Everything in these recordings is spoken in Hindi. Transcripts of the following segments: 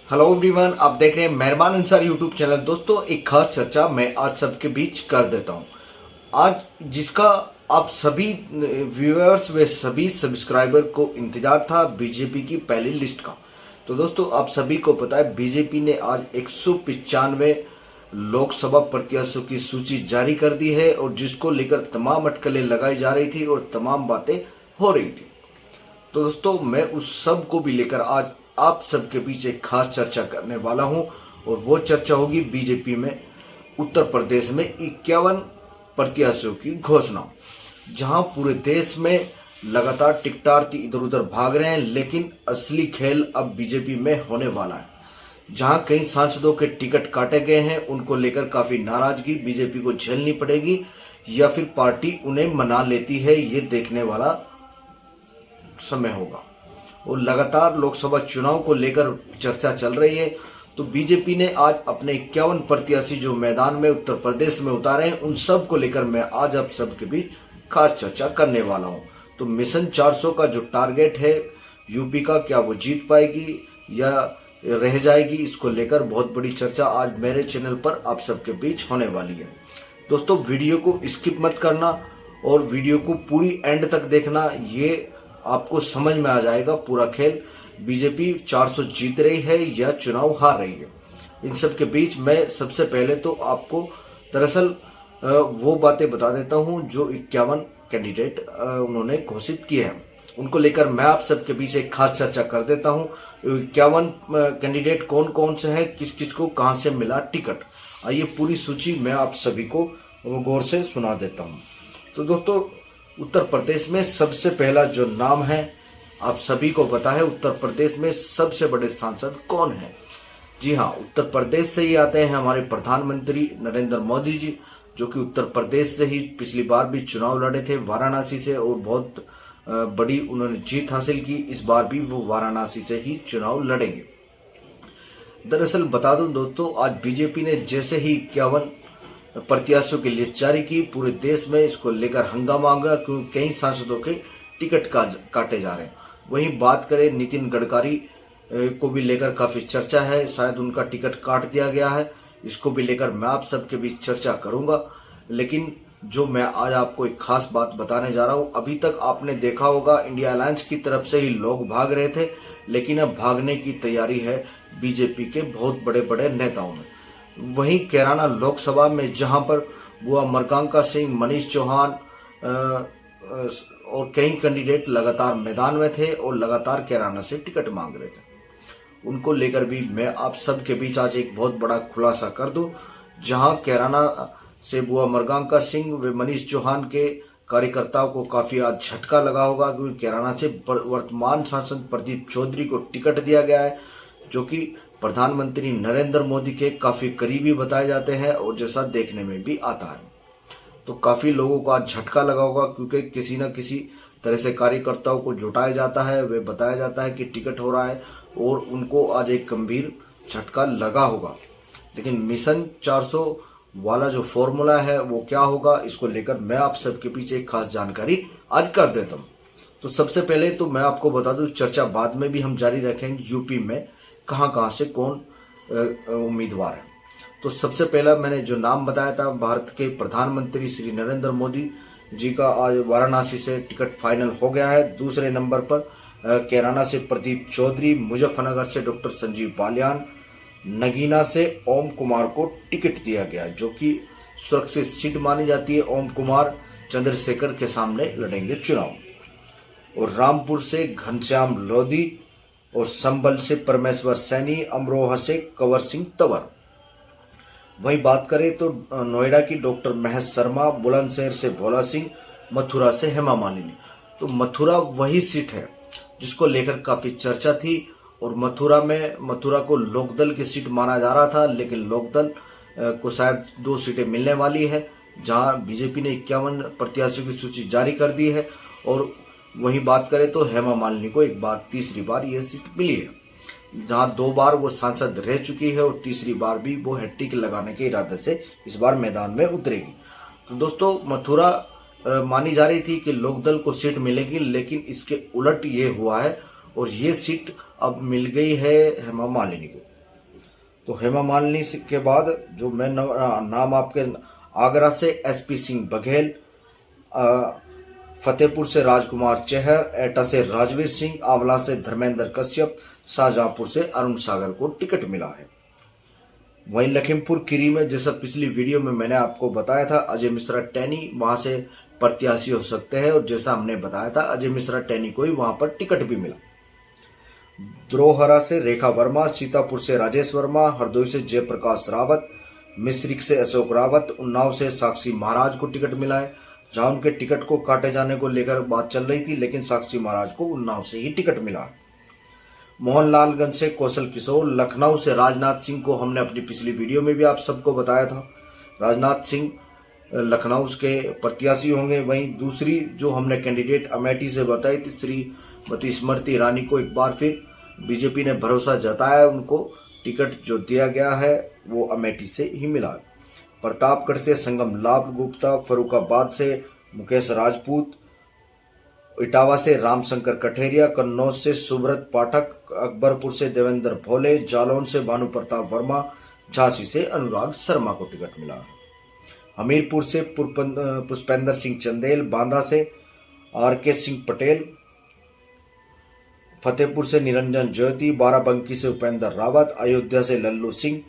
हेलो एवरीवन, आप देख रहे हैं मेहरबान अंसार यूट्यूब चैनल। दोस्तों, एक खास चर्चा मैं आज सबके बीच कर देता हूं, आज जिसका आप सभी व्यूअर्स व सभी सब्सक्राइबर को इंतजार था, बीजेपी की पहली लिस्ट का। तो दोस्तों, आप सभी को पता है बीजेपी ने आज 195 लोकसभा प्रत्याशियों की सूची जारी कर दी है, और जिसको लेकर तमाम अटकलें लगाई जा रही थी और तमाम बातें हो रही थी। तो दोस्तों, मैं उस सब को भी लेकर आज आप सबके बीच एक खास चर्चा करने वाला हूं, और वो चर्चा होगी बीजेपी में उत्तर प्रदेश में 51 प्रत्याशियों की घोषणा, जहां पूरे देश में लगातार टिकटार्थी इधर उधर भाग रहे हैं, लेकिन असली खेल अब बीजेपी में होने वाला है। जहां कई सांसदों के टिकट काटे गए हैं, उनको लेकर काफी नाराजगी बीजेपी को झेलनी पड़ेगी, या फिर पार्टी उन्हें मना लेती है, ये देखने वाला समय होगा। और लगातार लोकसभा चुनाव को लेकर चर्चा चल रही है, तो बीजेपी ने आज अपने 51 प्रत्याशी जो मैदान में उत्तर प्रदेश में उतारे हैं, उन सब को लेकर मैं आज आप सबके बीच खास चर्चा करने वाला हूं। तो मिशन 400 का जो टारगेट है यूपी का, क्या वो जीत पाएगी या रह जाएगी, इसको लेकर बहुत बड़ी चर्चा आज मेरे चैनल पर आप सबके बीच होने वाली है। दोस्तों, वीडियो को स्किप मत करना और वीडियो को पूरी एंड तक देखना, ये आपको समझ में आ जाएगा पूरा खेल। बीजेपी 400 जीत रही है या चुनाव हार रही है, इन सब के बीच मैं सबसे पहले तो आपको दरअसल वो बातें बता देता हूं जो 51 कैंडिडेट उन्होंने घोषित किए हैं, उनको लेकर मैं आप सबके बीच एक खास चर्चा कर देता हूं। 51 कैंडिडेट कौन कौन से हैं, किस किस को कहां से मिला टिकट, आइए पूरी सूची मैं आप सभी को गौर से सुना देता हूं। तो दोस्तों, उत्तर प्रदेश में सबसे पहला जो नाम है, आप सभी को पता है उत्तर प्रदेश में सबसे बड़े सांसद कौन है। जी हाँ, उत्तर प्रदेश से ही आते हैं हमारे प्रधानमंत्री नरेंद्र मोदी जी, जो कि उत्तर प्रदेश से ही पिछली बार भी चुनाव लड़े थे वाराणसी से, और बहुत बड़ी उन्होंने जीत हासिल की। इस बार भी वो वाराणसी से ही चुनाव लड़ेंगे। दरअसल बता दूं दोस्तों, आज बीजेपी ने जैसे ही 51 प्रत्याशियों की लिस्ट जारी की, पूरे देश में इसको लेकर हंगामा होगा, क्योंकि कई सांसदों के टिकट काटे जा रहे हैं। वहीं बात करें नितिन गडकरी को भी लेकर काफी चर्चा है, शायद उनका टिकट काट दिया गया है, इसको भी लेकर मैं आप सबके बीच चर्चा करूंगा। लेकिन जो मैं आज आपको एक खास बात बताने जा रहा हूं, अभी तक आपने देखा होगा इंडिया अलायंस की तरफ से ही लोग भाग रहे थे, लेकिन अब भागने की तैयारी है बीजेपी के बहुत बड़े बड़े नेताओं में। वहीं कैराना लोकसभा में, जहां पर बुआ मरकांका सिंह, मनीष चौहान और कई कैंडिडेट लगातार मैदान में थे और लगातार कैराना से टिकट मांग रहे थे, उनको लेकर भी मैं आप सबके बीच आज एक बहुत बड़ा खुलासा कर दूं। जहां कैराना से बुआ मरकांका सिंह व मनीष चौहान के कार्यकर्ताओं को काफी आज झटका लगा होगा, क्योंकि कैराना से वर्तमान सांसद प्रदीप चौधरी को टिकट दिया गया है, जो कि प्रधानमंत्री नरेंद्र मोदी के काफी करीबी बताए जाते हैं और जैसा देखने में भी आता है। तो काफी लोगों को आज झटका लगा होगा, क्योंकि किसी न किसी तरह से कार्यकर्ताओं को जुटाया जाता है, वे बताया जाता है कि टिकट हो रहा है, और उनको आज एक गंभीर झटका लगा होगा। लेकिन मिशन 400 वाला जो फॉर्मूला है वो क्या होगा, इसको लेकर मैं आप सबके पीछे एक खास जानकारी आज कर देता हूँ। तो सबसे पहले तो मैं आपको बता दूं, चर्चा बाद में भी हम जारी रखेंगे यूपी में कहाँ कहाँ से कौन उम्मीदवार है। तो सबसे पहला मैंने जो नाम बताया था, भारत के प्रधानमंत्री श्री नरेंद्र मोदी जी का आज वाराणसी से टिकट फाइनल हो गया है। दूसरे नंबर पर कैराना से प्रदीप चौधरी, मुजफ्फरनगर से डॉक्टर संजीव बालियान, नगीना से ओम कुमार को टिकट दिया गया, जो कि सुरक्षित सीट मानी जाती है। ओम कुमार चंद्रशेखर के सामने लड़ेंगे चुनाव। और रामपुर से घनश्याम लोधी, और संभल से परमेश्वर सैनी, अमरोहा से कंवर सिंह तंवर। वहीं बात करें तो नोएडा की डॉक्टर महेश शर्मा, बुलंदशहर से भोला सिंह, मथुरा से हेमा मालिनी। तो मथुरा वही सीट है जिसको लेकर काफी चर्चा थी, और मथुरा को लोकदल की सीट माना जा रहा था, लेकिन लोकदल को शायद 2 सीटें मिलने वाली है, जहां बीजेपी ने 51 प्रत्याशियों की सूची जारी कर दी है। और वहीं बात करें तो हेमा मालिनी को एक बार तीसरी बार यह सीट मिली है, जहां 2 बार वो सांसद रह चुकी है, और तीसरी बार भी वो हैट्रिक लगाने के इरादे से इस बार मैदान में उतरेगी। तो दोस्तों, मथुरा मानी जा रही थी कि लोकदल को सीट मिलेगी, लेकिन इसके उलट ये हुआ है, और ये सीट अब मिल गई है हेमा मालिनी को। तो हेमा मालिनी के बाद जो मैं नाम आपके आगरा से एसपी सिंह बघेल, फतेहपुर से राजकुमार चहर, एटा से राजवीर सिंह, आंवला से धर्मेंद्र कश्यप, शाहजहांपुर से अरुण सागर को टिकट मिला है। वहीं लखीमपुर खीरी में, जैसा पिछली वीडियो में मैंने आपको बताया था, अजय मिश्रा टैनी वहां से प्रत्याशी हो सकते हैं, और जैसा हमने बताया था अजय मिश्रा टैनी को ही वहां पर टिकट भी मिला। द्रोहरा से रेखा वर्मा, सीतापुर से राजेश वर्मा, हरदोई से जयप्रकाश रावत, मिश्रिक से अशोक रावत, उन्नाव से साक्षी महाराज को टिकट मिला है। जहां उनके टिकट को काटे जाने को लेकर बात चल रही थी, लेकिन साक्षी महाराज को उन्नाव से ही टिकट मिला। मोहनलालगंज से कौशल किशोर, लखनऊ से राजनाथ सिंह को हमने अपनी पिछली वीडियो में भी आप सबको बताया था, राजनाथ सिंह लखनऊ के प्रत्याशी होंगे। वहीं दूसरी जो हमने कैंडिडेट अमेठी से बताई थी, श्रीमती स्मृति ईरानी को एक बार फिर बीजेपी ने भरोसा जताया, उनको टिकट जो दिया गया है वो अमेठी से ही मिला। प्रतापगढ़ से संगम लाभ गुप्ता, फरुखाबाद से मुकेश राजपूत, इटावा से रामशंकर कठेरिया, कन्नौज से सुब्रत पाठक, अकबरपुर से देवेंद्र भोले, जालौन से भानु प्रताप वर्मा, झांसी से अनुराग शर्मा को टिकट मिला। हमीरपुर से पुष्पेंद्र सिंह चंदेल, बांदा से आरके सिंह पटेल, फतेहपुर से निरंजन ज्योति, बाराबंकी से उपेंद्र रावत, अयोध्या से लल्लू सिंह,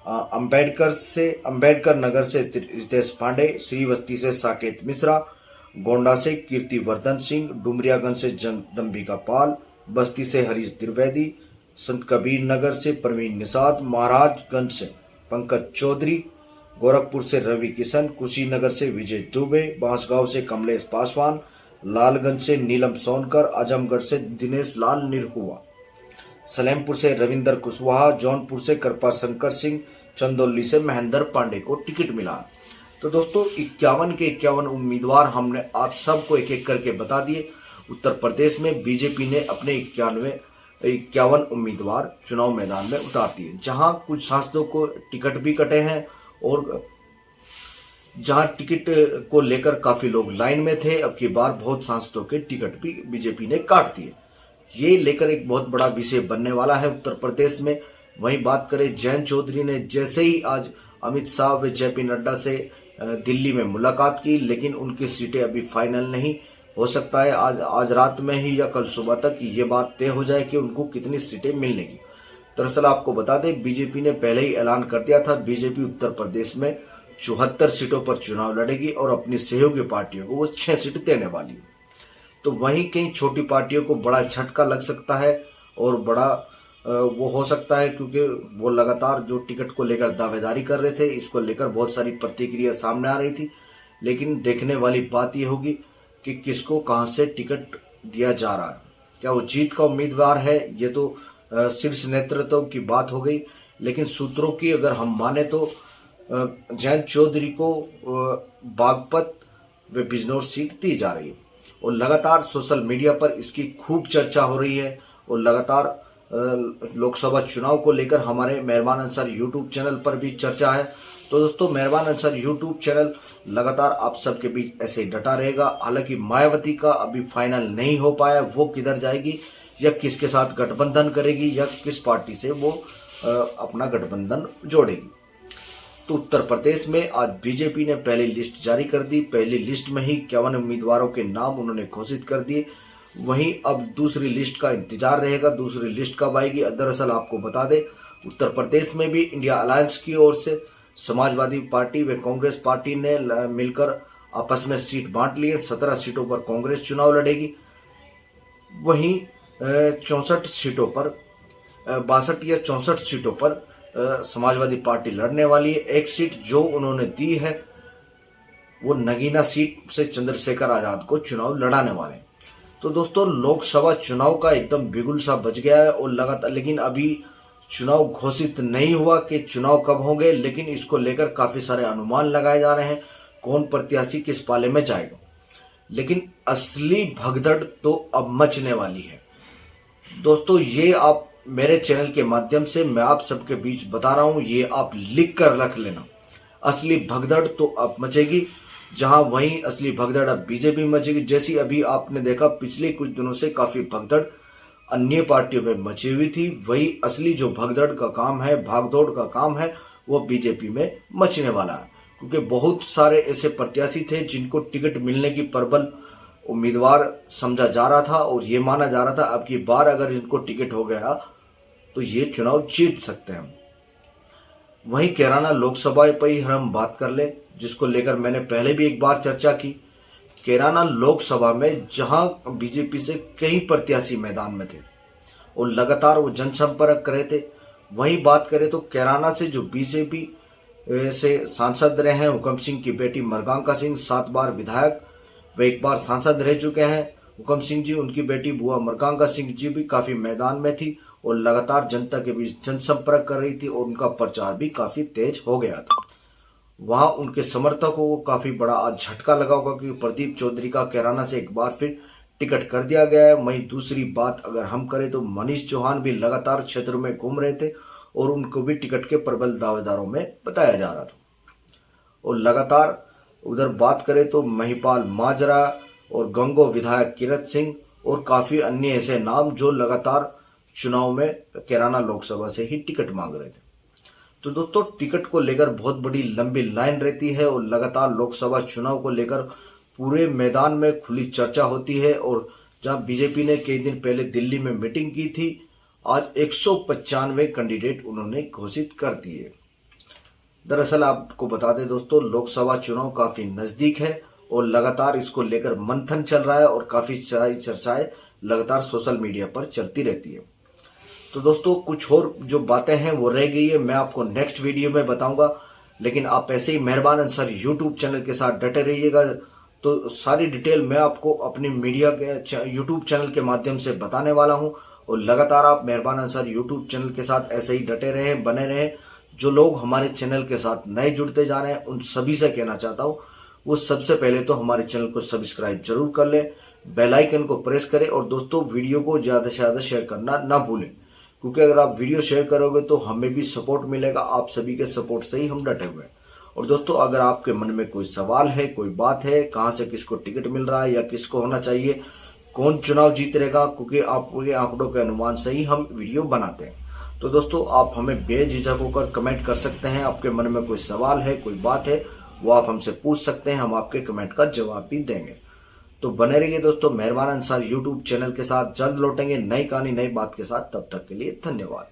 अंबेडकर नगर से रितेश पांडे, श्रीवस्ती से साकेत मिश्रा, गोंडा से कीर्तिवर्धन सिंह, डुमरियागंज से जगदम्बिका पाल, बस्ती से हरीश द्विवेदी, संत कबीर नगर से प्रवीण निषाद, महाराजगंज से पंकज चौधरी, गोरखपुर से रवि किशन, कुशीनगर से विजय दुबे, बांसगांव से कमलेश पासवान, लालगंज से नीलम सोनकर, आजमगढ़ से दिनेश लाल निरहुआ, सलेमपुर से रविंदर कुशवाहा, जौनपुर से कृपा शंकर सिंह, चंदौली से महेंद्र पांडे को टिकट मिला। तो दोस्तों 51 के 51 उम्मीदवार हमने आप सबको एक एक करके बता दिए। उत्तर प्रदेश में बीजेपी ने अपने 51 उम्मीदवार चुनाव मैदान में उतार दिए, जहां कुछ सांसदों को टिकट भी कटे हैं और जहां टिकट को लेकर काफी लोग लाइन में थे, अब की बार बहुत सांसदों के टिकट भी बीजेपी ने काट दिए। ये लेकर एक बहुत बड़ा विषय बनने वाला है उत्तर प्रदेश में। वहीं बात करें जयंत चौधरी ने जैसे ही आज अमित शाह व जेपी नड्डा से दिल्ली में मुलाकात की, लेकिन उनकी सीटें अभी फाइनल नहीं। हो सकता है आज रात में ही या कल सुबह तक ये बात तय हो जाए कि उनको कितनी सीटें मिलने की। दरअसल आपको बता दें, बीजेपी ने पहले ही ऐलान कर दिया था, बीजेपी उत्तर प्रदेश में 74 सीटों पर चुनाव लड़ेगी और अपनी सहयोगी पार्टियों को वो 6 सीट देने वाली है। तो वहीं कई छोटी पार्टियों को बड़ा झटका लग सकता है और बड़ा वो हो सकता है, क्योंकि वो लगातार जो टिकट को लेकर दावेदारी कर रहे थे, इसको लेकर बहुत सारी प्रतिक्रिया सामने आ रही थी। लेकिन देखने वाली बात ये होगी कि किसको कहां से टिकट दिया जा रहा है। क्या वो जीत का उम्मीदवार है, ये तो शीर्ष नेतृत्व की बात हो गई। लेकिन सूत्रों की अगर हम माने तो जयंत चौधरी को बागपत व बिजनौर सीट दी जा रही है और लगातार सोशल मीडिया पर इसकी खूब चर्चा हो रही है। और लगातार लोकसभा चुनाव को लेकर हमारे मेहरबान अंसार यूट्यूब चैनल पर भी चर्चा है। तो दोस्तों मेहरबान अंसार यूट्यूब चैनल लगातार आप सबके बीच ऐसे ही डटा रहेगा। हालांकि मायावती का अभी फाइनल नहीं हो पाया, वो किधर जाएगी या किसके साथ गठबंधन करेगी या किस पार्टी से वो अपना गठबंधन जोड़ेगी। तो उत्तर प्रदेश में आज बीजेपी ने पहली लिस्ट जारी कर दी। पहली लिस्ट में ही 51 उम्मीदवारों के नाम उन्होंने घोषित कर दिए। वहीं अब दूसरी लिस्ट का इंतजार रहेगा, दूसरी लिस्ट कब आएगी। दरअसल आपको बता दें, उत्तर प्रदेश में भी इंडिया अलायंस की ओर से समाजवादी पार्टी व कांग्रेस पार्टी ने मिलकर आपस में सीट बांट ली है। 17 सीटों पर कांग्रेस चुनाव लड़ेगी, वहीं 64 सीटों पर 62 या 64 सीटों पर समाजवादी पार्टी लड़ने वाली है। एक सीट जो उन्होंने दी है वो नगीना सीट से चंद्रशेखर आजाद को चुनाव लड़ाने वाले हैं। तो दोस्तों लोकसभा चुनाव का एकदम बिगुल सा बज गया है और लगातार, लेकिन अभी चुनाव घोषित नहीं हुआ कि चुनाव कब होंगे, लेकिन इसको लेकर काफी सारे अनुमान लगाए जा रहे हैं कौन प्रत्याशी किस पाले में जाएगा। लेकिन असली भगदड़ तो अब मचने वाली है दोस्तों। ये आप मेरे चैनल के माध्यम से मैं आप सबके बीच बता रहा हूं, ये आप लिख कर रख लेना। असली भगदड़ तो अब मचेगी, जहां वहीं असली भगदड़ अब बीजेपी मचेगी। जैसी अभी आपने देखा पिछले कुछ दिनों से काफी भगदड़ अन्य पार्टियों में मची हुई थी, वही असली जो भगदड़ का काम है, भागदौड़ का काम है, वो बीजेपी में मचने वाला है। क्योंकि बहुत सारे ऐसे प्रत्याशी थे जिनको टिकट मिलने की प्रबल उम्मीदवार समझा जा रहा था और ये माना जा रहा था अब की बार अगर इनको टिकट हो गया तो ये चुनाव जीत सकते हैं। वहीं कैराना लोकसभा पर ही हम बात कर ले, जिसको लेकर मैंने पहले भी एक बार चर्चा की। कैराना लोकसभा में जहां बीजेपी से कई प्रत्याशी मैदान में थे और लगातार वो जनसंपर्क कर रहे थे, वहीं बात करें तो कैराना से जो बीजेपी से सांसद रहे हैं हुकम सिंह की बेटी मरगांका सिंह, 7 बार विधायक व 1 बार सांसद रह चुके हैं हुकम सिंह जी। उनकी बेटी बुआ मरगांका सिंह जी भी काफी मैदान में थी और लगातार जनता के बीच जनसंपर्क कर रही थी और उनका प्रचार भी काफी तेज हो गया था। वहां उनके समर्थकों को काफी बड़ा आज झटका लगा होगा कि प्रदीप चौधरी का कैराना से एक बार फिर टिकट कर दिया गया है। वहीं दूसरी बात अगर हम करें तो मनीष चौहान भी लगातार क्षेत्र में घूम रहे थे और उनको भी टिकट के प्रबल दावेदारों में बताया जा रहा था। और लगातार उधर बात करें तो महिपाल माजरा और गंगो विधायक किरत सिंह और काफी अन्य ऐसे नाम जो लगातार चुनाव में कैराना लोकसभा से ही टिकट मांग रहे थे। तो दोस्तों टिकट को लेकर बहुत बड़ी लंबी लाइन रहती है और लगातार लोकसभा चुनाव को लेकर पूरे मैदान में खुली चर्चा होती है। और जहां बीजेपी ने कई दिन पहले दिल्ली में मीटिंग की थी, आज 195 कैंडिडेट उन्होंने घोषित कर दिए। दरअसल आपको बता दें दोस्तों, लोकसभा चुनाव काफी नजदीक है और लगातार इसको लेकर मंथन चल रहा है और काफी सारी चर्चाएं लगातार सोशल मीडिया पर चलती रहती है। तो दोस्तों कुछ और जो बातें हैं वो रह गई है, मैं आपको नेक्स्ट वीडियो में बताऊंगा। लेकिन आप ऐसे ही मेहरबान अंसार यूट्यूब चैनल के साथ डटे रहिएगा। तो सारी डिटेल मैं आपको अपनी मीडिया के यूट्यूब चैनल के माध्यम से बताने वाला हूं और लगातार आप मेहरबान अंसार यूट्यूब चैनल के साथ ऐसे ही डटे रहें, बने रहें। जो लोग हमारे चैनल के साथ नए जुड़ते जा रहे हैं उन सभी से कहना चाहता हूँ वो सबसे पहले तो हमारे चैनल को सब्सक्राइब जरूर कर लें, बेल आइकन को प्रेस करें और दोस्तों वीडियो को ज़्यादा से ज़्यादा शेयर करना ना भूलें। क्योंकि अगर आप वीडियो शेयर करोगे तो हमें भी सपोर्ट मिलेगा, आप सभी के सपोर्ट से ही हम डटे हुए हैं। और दोस्तों अगर आपके मन में कोई सवाल है, कोई बात है, कहाँ से किसको टिकट मिल रहा है या किसको होना चाहिए, कौन चुनाव जीत रहेगा, क्योंकि आपके आंकड़ों के अनुमान से ही हम वीडियो बनाते हैं। तो दोस्तों आप हमें बेझिझक होकर कमेंट कर सकते हैं। आपके मन में कोई सवाल है, कोई बात है, वो आप हमसे पूछ सकते हैं, हम आपके कमेंट का जवाब भी देंगे। तो बने रहिए दोस्तों मेहरबान अंसार यूट्यूब चैनल के साथ। जल्द लौटेंगे नई कहानी नई बात के साथ, तब तक के लिए धन्यवाद।